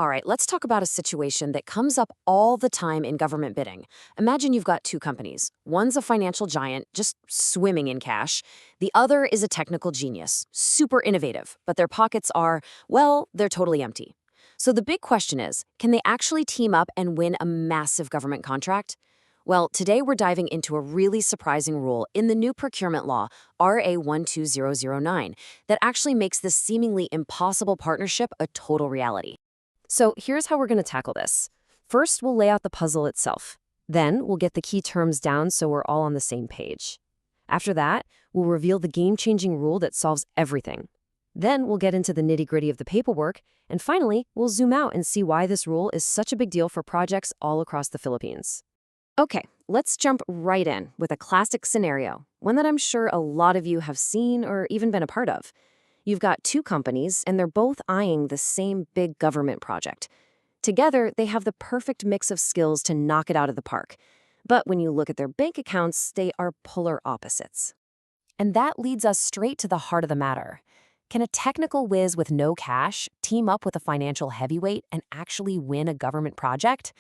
All right, let's talk about a situation that comes up all the time in government bidding. Imagine you've got two companies. One's a financial giant, just swimming in cash. The other is a technical genius, super innovative, but their pockets are, well, they're totally empty. So the big question is, can they actually team up and win a massive government contract? Well, today we're diving into a really surprising rule in the new procurement law, RA 12009, that actually makes this seemingly impossible partnership a total reality. So here's how we're going to tackle this. First, we'll lay out the puzzle itself. Then, we'll get the key terms down so we're all on the same page. After that, we'll reveal the game-changing rule that solves everything. Then, we'll get into the nitty-gritty of the paperwork. And finally, we'll zoom out and see why this rule is such a big deal for projects all across the Philippines. Okay, let's jump right in with a classic scenario, one that I'm sure a lot of you have seen or even been a part of. You've got two companies, and they're both eyeing the same big government project. Together, they have the perfect mix of skills to knock it out of the park. But when you look at their bank accounts, they are polar opposites. And that leads us straight to the heart of the matter. Can a technical whiz with no cash team up with a financial heavyweight and actually win a government project?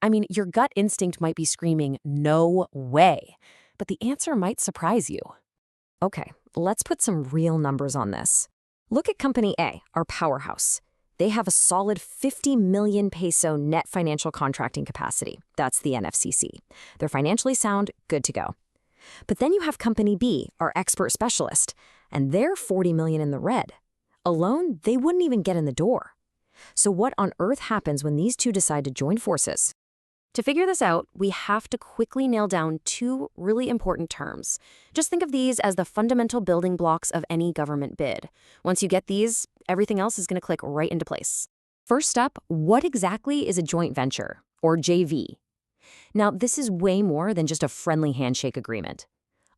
I mean, your gut instinct might be screaming, no way. But the answer might surprise you. Okay, let's put some real numbers on this. Look at Company A, our powerhouse. They have a solid 50 million peso net financial contracting capacity. That's the NFCC. They're financially sound, good to go. But then you have Company B, our expert specialist, and they're 40 million in the red. Alone, they wouldn't even get in the door. So what on earth happens when these two decide to join forces? To figure this out, we have to quickly nail down two really important terms. Just think of these as the fundamental building blocks of any government bid. Once you get these, everything else is going to click right into place. First up, what exactly is a joint venture, or JV? Now, this is way more than just a friendly handshake agreement.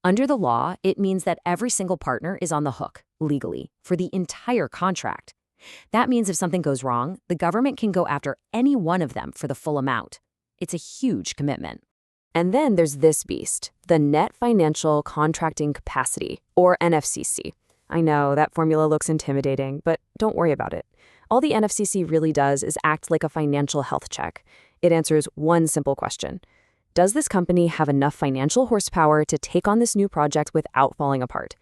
Under the law, it means that every single partner is on the hook, legally, for the entire contract. That means if something goes wrong, the government can go after any one of them for the full amount. It's a huge commitment. And then there's this beast, the Net Financial Contracting Capacity, or NFCC. I know that formula looks intimidating, but don't worry about it. All the NFCC really does is act like a financial health check. It answers one simple question. Does this company have enough financial horsepower to take on this new project without falling apart?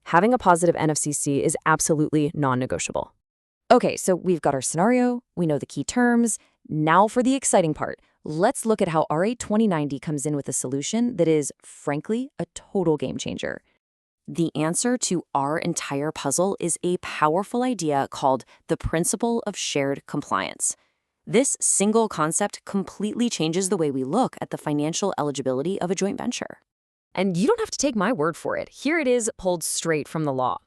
Having a positive NFCC is absolutely non-negotiable. Okay, so we've got our scenario, we know the key terms. Now for the exciting part. Let's look at how RA 2090 comes in with a solution that is, frankly, a total game changer. The answer to our entire puzzle is a powerful idea called the principle of shared compliance. This single concept completely changes the way we look at the financial eligibility of a joint venture. And you don't have to take my word for it. Here it is, pulled straight from the law.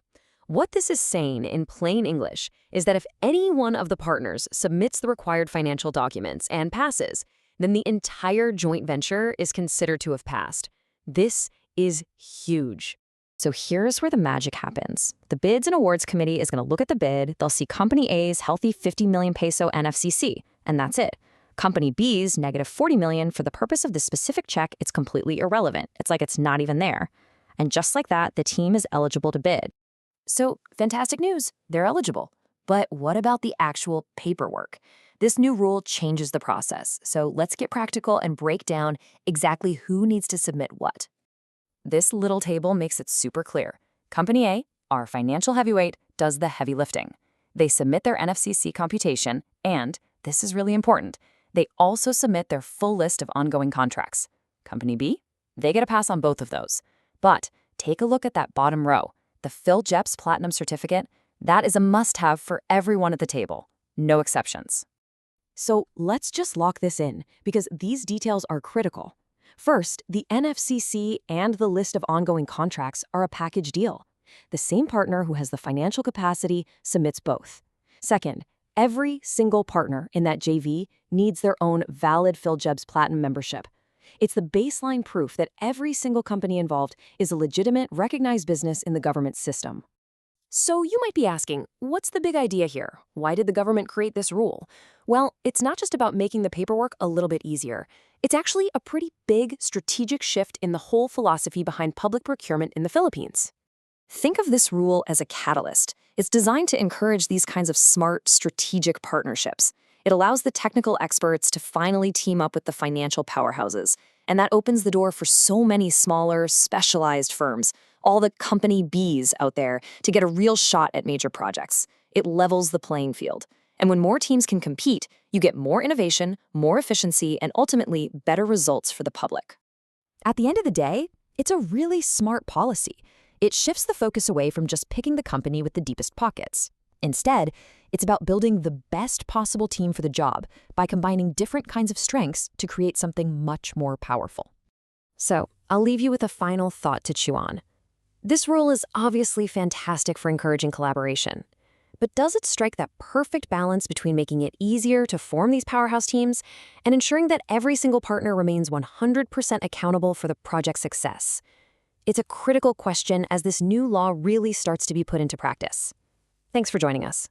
What this is saying in plain English is that if any one of the partners submits the required financial documents and passes, then the entire joint venture is considered to have passed. This is huge. So here's where the magic happens. The Bids and Awards Committee is going to look at the bid. They'll see Company A's healthy 50 million peso NFCC, and that's it. Company B's negative 40 million, for the purpose of this specific check, it's completely irrelevant. It's like it's not even there. And just like that, the team is eligible to bid. So, fantastic news, they're eligible. But what about the actual paperwork? This new rule changes the process, so let's get practical and break down exactly who needs to submit what. This little table makes it super clear. Company A, our financial heavyweight, does the heavy lifting. They submit their NFCC computation, and, this is really important, they also submit their full list of ongoing contracts. Company B, they get a pass on both of those. But take a look at that bottom row. The PhilGEPS Platinum Certificate, that is a must-have for everyone at the table. No exceptions. So let's just lock this in, because these details are critical. First, the NFCC and the list of ongoing contracts are a package deal. The same partner who has the financial capacity submits both. Second, every single partner in that JV needs their own valid PhilGEPS Platinum membership. It's the baseline proof that every single company involved is a legitimate, recognized business in the government system. So you might be asking, what's the big idea here? Why did the government create this rule? Well, it's not just about making the paperwork a little bit easier. It's actually a pretty big strategic shift in the whole philosophy behind public procurement in the Philippines. Think of this rule as a catalyst. It's designed to encourage these kinds of smart, strategic partnerships. It allows the technical experts to finally team up with the financial powerhouses, and that opens the door for so many smaller, specialized firms, all the company Bs out there, to get a real shot at major projects. It levels the playing field. And when more teams can compete, you get more innovation, more efficiency, and ultimately better results for the public. At the end of the day, it's a really smart policy. It shifts the focus away from just picking the company with the deepest pockets. Instead, it's about building the best possible team for the job by combining different kinds of strengths to create something much more powerful. So, I'll leave you with a final thought to chew on. This rule is obviously fantastic for encouraging collaboration. But does it strike that perfect balance between making it easier to form these powerhouse teams and ensuring that every single partner remains 100% accountable for the project's success? It's a critical question as this new law really starts to be put into practice. Thanks for joining us.